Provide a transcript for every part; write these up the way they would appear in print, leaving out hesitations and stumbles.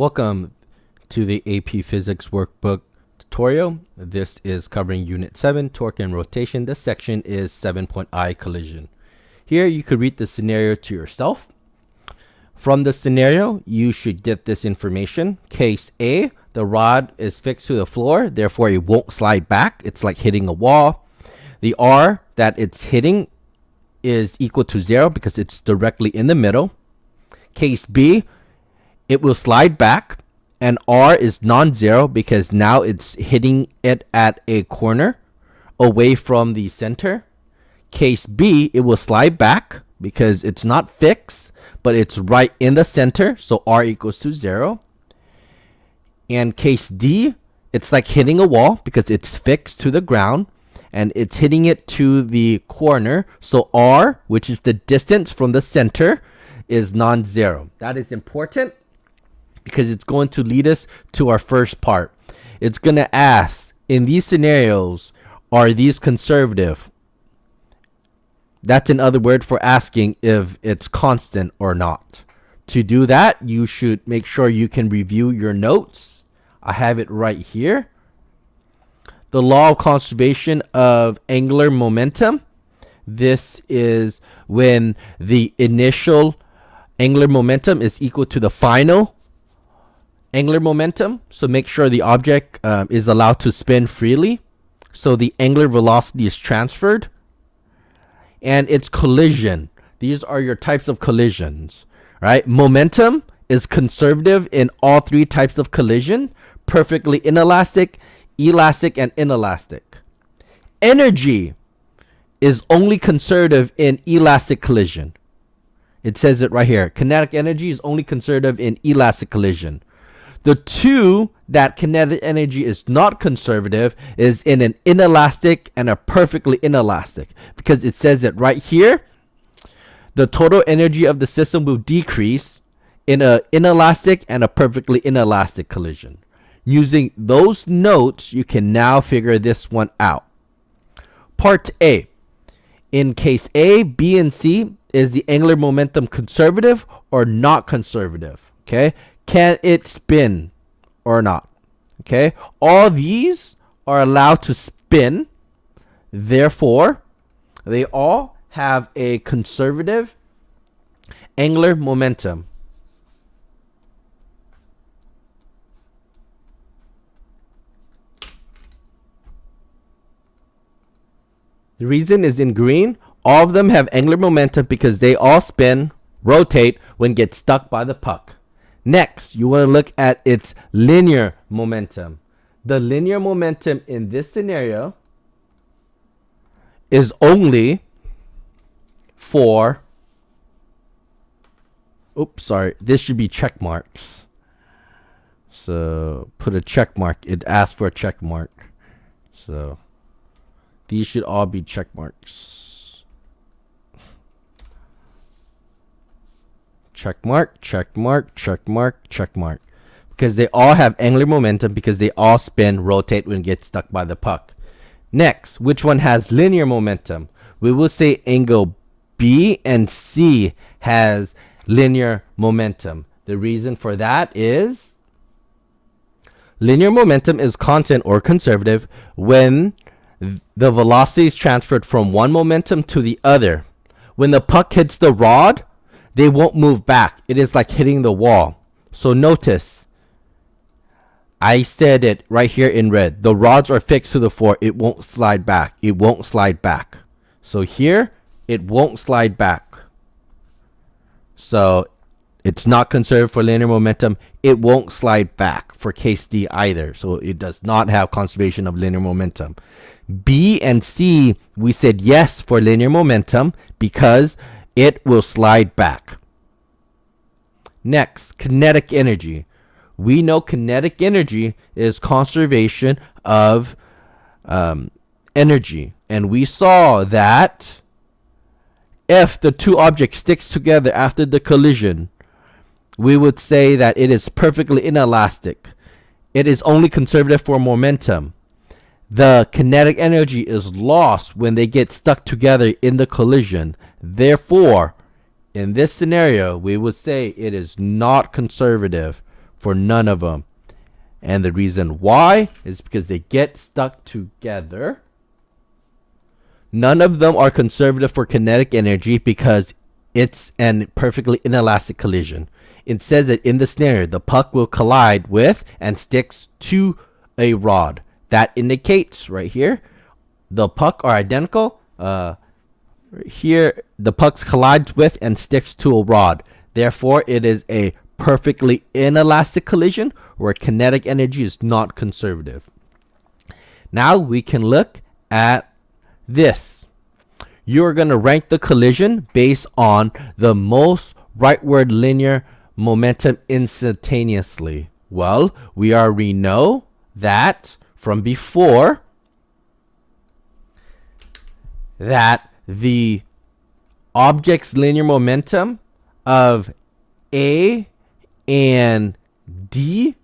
Welcome to the AP Physics Workbook tutorial. This is covering Unit 7, Torque and Rotation. This section is 7.I collision. Here you could read the scenario to yourself. From the scenario, you should get this information. Case A, the rod is fixed to the floor, therefore it won't slide back. It's like hitting a wall. The R that it's hitting is equal to 0 because it's directly in the middle. Case B, it will slide back, and R is non-zero because now it's hitting it at a corner away from the center. Case B, it will slide back because it's not fixed, but it's right in the center, so R equals to 0. And case D, it's like hitting a wall because it's fixed to the ground, and it's hitting it to the corner, so R, which is the distance from the center, is non-zero. That is important because it's going to lead us to our first part. It's going to ask, in these scenarios, are these conservative? That's another word for asking if it's constant or not. To do that, you should make sure you can review your notes. I have it right here. The law of conservation of angular momentum. This is when the initial angular momentum is equal to the final angular momentum. So make sure the object is allowed to spin freely. So the angular velocity is transferred. And it's collision. These are your types of collisions, right? Momentum is conservative in all three types of collision: perfectly inelastic, elastic, and inelastic. Energy is only conservative in elastic collision. It says it right here. Kinetic energy is only conservative in elastic collision. The two that kinetic energy is not conservative is in an inelastic and a perfectly inelastic, because it says it right here. The total energy of the system will decrease in an inelastic and a perfectly inelastic collision. Using those notes, you can now figure this one out. Part A. In case A, B, and C, is the angular momentum conservative or not conservative? Okay. Can it spin or not? Okay. All these are allowed to spin. Therefore, they all have a conservative angular momentum. The reason is in green. All of them have angular momentum because they all spin, rotate when get stuck by the puck. Next, you want to look at its linear momentum. The linear momentum in this scenario is only for, oops, sorry, this should be check marks. So put a check mark. It asks for a check mark. So these should all be check marks. Check mark, check mark, check mark, check mark. Because they all have angular momentum because they all spin, rotate when get stuck by the puck. Next, which one has linear momentum? We will say angle B and C has linear momentum. The reason for that is linear momentum is constant or conservative when the velocity is transferred from one momentum to the other. When the puck hits the rod, they won't move back. It is like hitting the wall. So notice, I said it right here in red. The rods are fixed to the floor. It won't slide back. It won't slide back. So here, it won't slide back. So it's not conserved for linear momentum. It won't slide back for case D either. So it does not have conservation of linear momentum. B and C, we said yes for linear momentum because it will slide back. Next, kinetic energy. We know kinetic energy is conservation of energy. And we saw that if the two objects sticks together after the collision, we would say that it is perfectly inelastic. It is only conservative for momentum. The kinetic energy is lost when they get stuck together in the collision. Therefore, in this scenario, we would say it is not conservative for none of them. And the reason why is because they get stuck together. None of them are conservative for kinetic energy because it's a perfectly inelastic collision. It says that in the scenario, the puck will collide with and sticks to a rod. That indicates right here, the puck are identical. Here, the pucks collides with and sticks to a rod. Therefore, it is a perfectly inelastic collision where kinetic energy is not conservative. Now we can look at this. You're going to rank the collision based on the most rightward linear momentum instantaneously. Well, we already know that from before that the object's linear momentum of A and D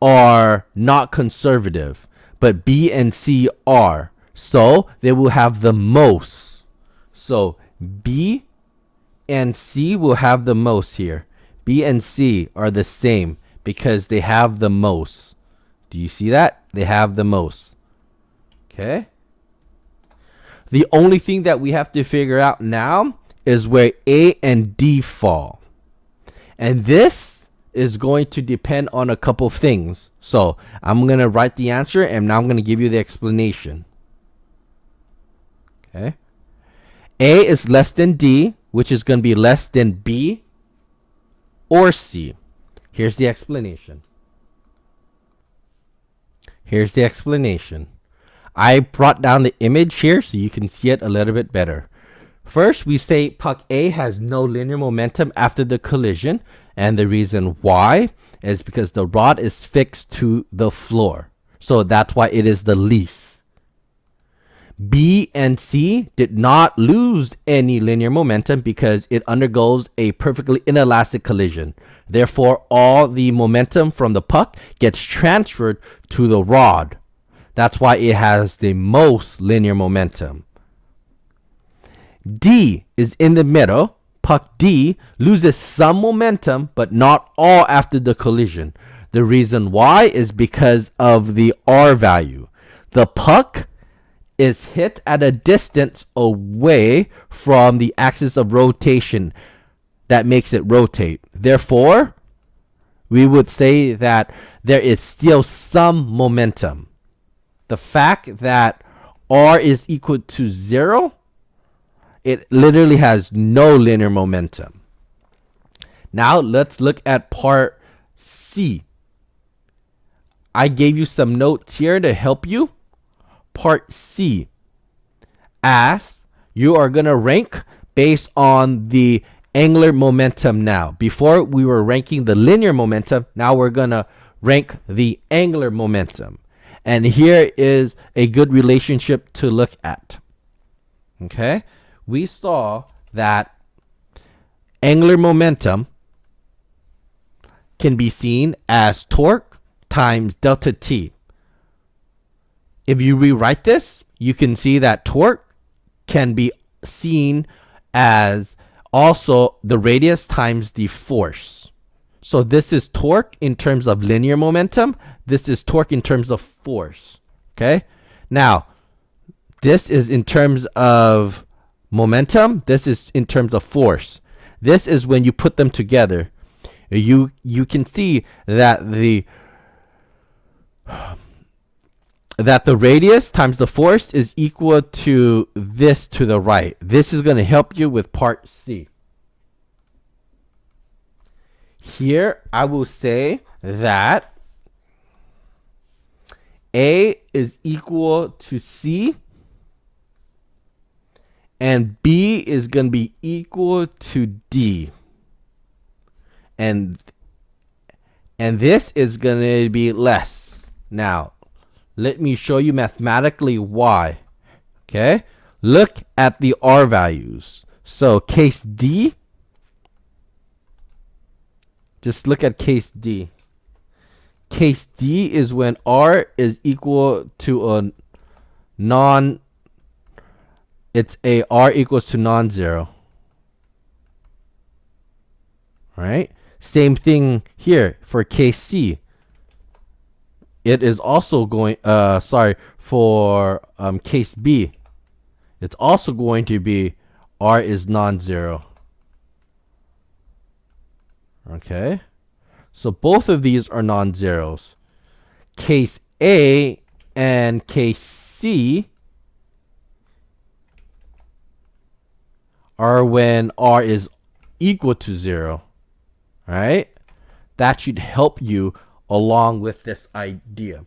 are not conservative, but B and C are. So they will have the most. So B and C will have the most here. B and C are the same because they have the most. Do you see that? They have the most. Okay. The only thing that we have to figure out now is where A and D fall. And this is going to depend on a couple of things. So I'm going to write the answer and now I'm going to give you the explanation. Okay. A is less than D, which is going to be less than B or C. Here's the explanation. Here's the explanation. I brought down the image here so you can see it a little bit better. First, we say puck A has no linear momentum after the collision, and the reason why is because the rod is fixed to the floor. So that's why it is the least. B and C did not lose any linear momentum because it undergoes a perfectly inelastic collision. Therefore, all the momentum from the puck gets transferred to the rod. That's why it has the most linear momentum. D is in the middle. Puck D loses some momentum, but not all after the collision. The reason why is because of the R value. The puck is hit at a distance away from the axis of rotation that makes it rotate. Therefore, we would say that there is still some momentum. The fact that R is equal to 0, it literally has no linear momentum. Now let's look at part C. I gave you some notes here to help you. Part C asks, you are going to rank based on the angular momentum now. Before we were ranking the linear momentum, now we're going to rank the angular momentum. And here is a good relationship to look at. Okay? We saw that angular momentum can be seen as torque times delta T. If you rewrite this, you can see that torque can be seen as also the radius times the force. So this is torque in terms of linear momentum. This is torque in terms of force. Okay? Now, this is in terms of momentum. This is in terms of force. This is when you put them together. You can see that the radius times the force is equal to this to the right. This is going to help you with part C. Here, I will say that A is equal to C and B is going to be equal to D. And this is going to be less. Now, let me show you mathematically why. Okay? Look at the R values. So case D, just look at case D. Case D is when R is equal to R equals to non-zero. Right? Same thing here for case C. It is also going, for case B. It's also going to be R is non-zero. Okay. So both of these are non-zeros. Case A and case C are when R is equal to 0. Alright? That should help you along with this idea.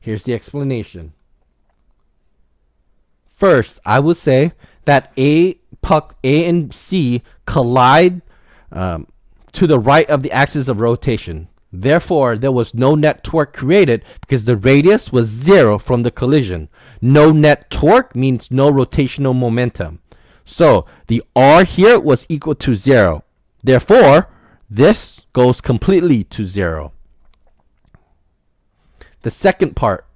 Here's the explanation. First, I would say that puck A and C collide to the right of the axis of rotation. Therefore, there was no net torque created because the radius was 0 from the collision. No net torque means no rotational momentum. So the R here was equal to 0. Therefore, this goes completely to 0. The second part.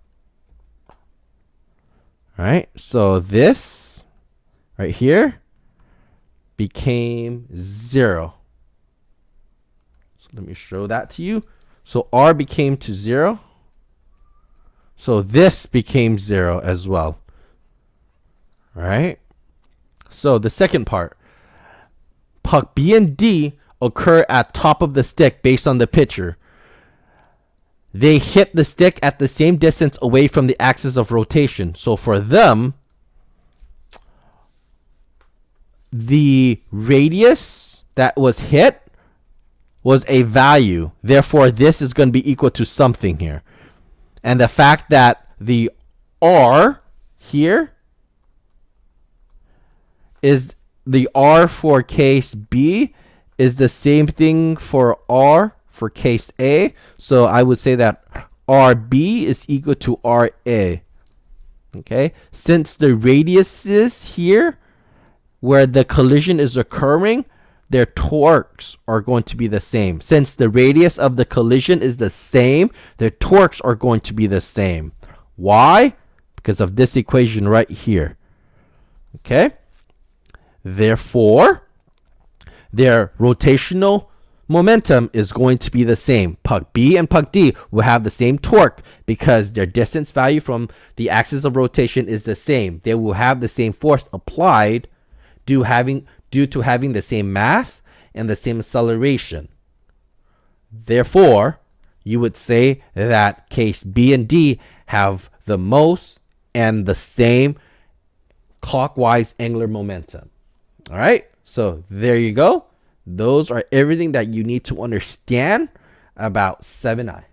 Alright, so this right here became 0. So let me show that to you. So R became to 0. So this became 0 as well. Alright. So the second part. Puck B and D occur at top of the stick based on the picture. They hit the stick at the same distance away from the axis of rotation. So for them, the radius that was hit was a value. Therefore, this is going to be equal to something here. And the fact that the R here is the R for case B is the same thing for R for case A. So I would say that RB is equal to RA. Okay? Since the radiuses here where the collision is occurring, their torques are going to be the same. Since the radius of the collision is the same, their torques are going to be the same. Why? Because of this equation right here. Okay? Therefore, their rotational momentum is going to be the same. Puck B and puck D will have the same torque because their distance value from the axis of rotation is the same. They will have the same force applied due to having the same mass and the same acceleration. Therefore, you would say that case B and D have the most and the same clockwise angular momentum. All right, so there you go. Those are everything that you need to understand about 7i.